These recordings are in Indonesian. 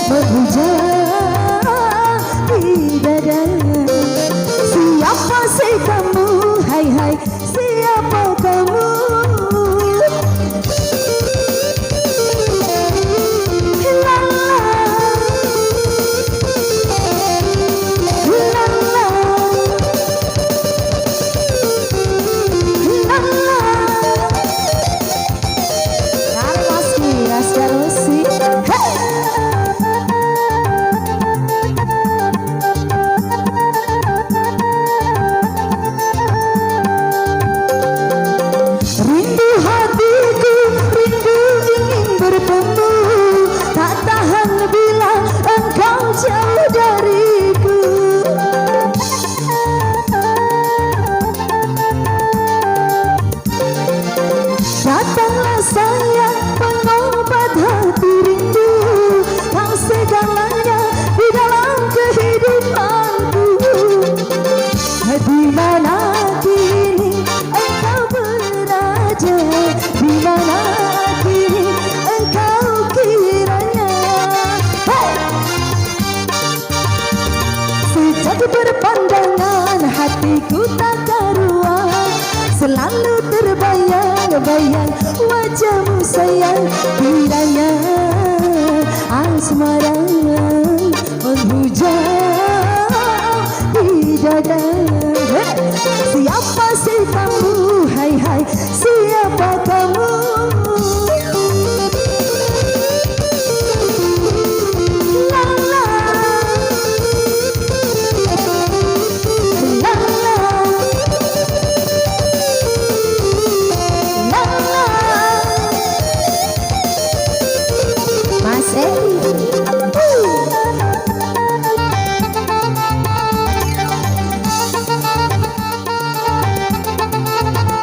menghujam di dada. Siapa sih kamu, hai hai, siapa kamu? Rindu hatiku, rindu ingin bertemu, tak tahan bila engkau jauh dariku. Datanglah sayang, pengobat hati rindu, kau segalanya di dalam kehidupanku. Di mana kini engkau berada, di mana kini engkau kiranya. Sejak berpandangan hatiku tak karuan, selalu terbayang-bayang wajahmu sayang. Kiranya asmara menghujam di dada. Siapa sih kamu, hai hai, siapa kamu?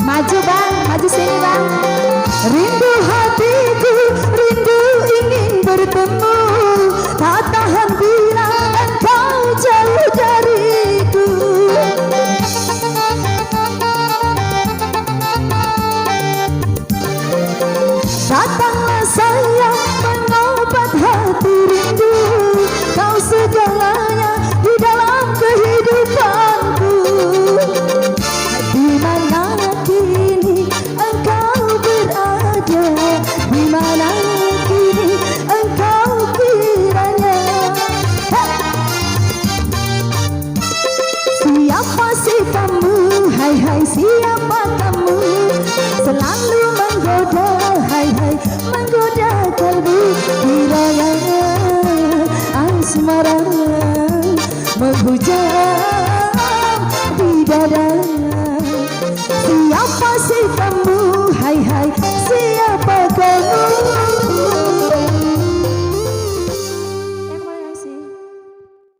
Maju bang, maju sini bang. Rindu hatiku, rindu ingin bertemu, tak tahan bila engkau jauh dariku. Datanglah sayang, pengobat hati rindu, kau segalanya di dalam kehidupanku. Di mana kini engkau berada, di mana kini engkau kiranya. Siapa sih kamu, hai hai, siapa kamu? Selalu menggoda, hai hai, menggoda kalbu. Kiranya asmara menghujam di dada. Siapa sih kamu, hai hai, siapa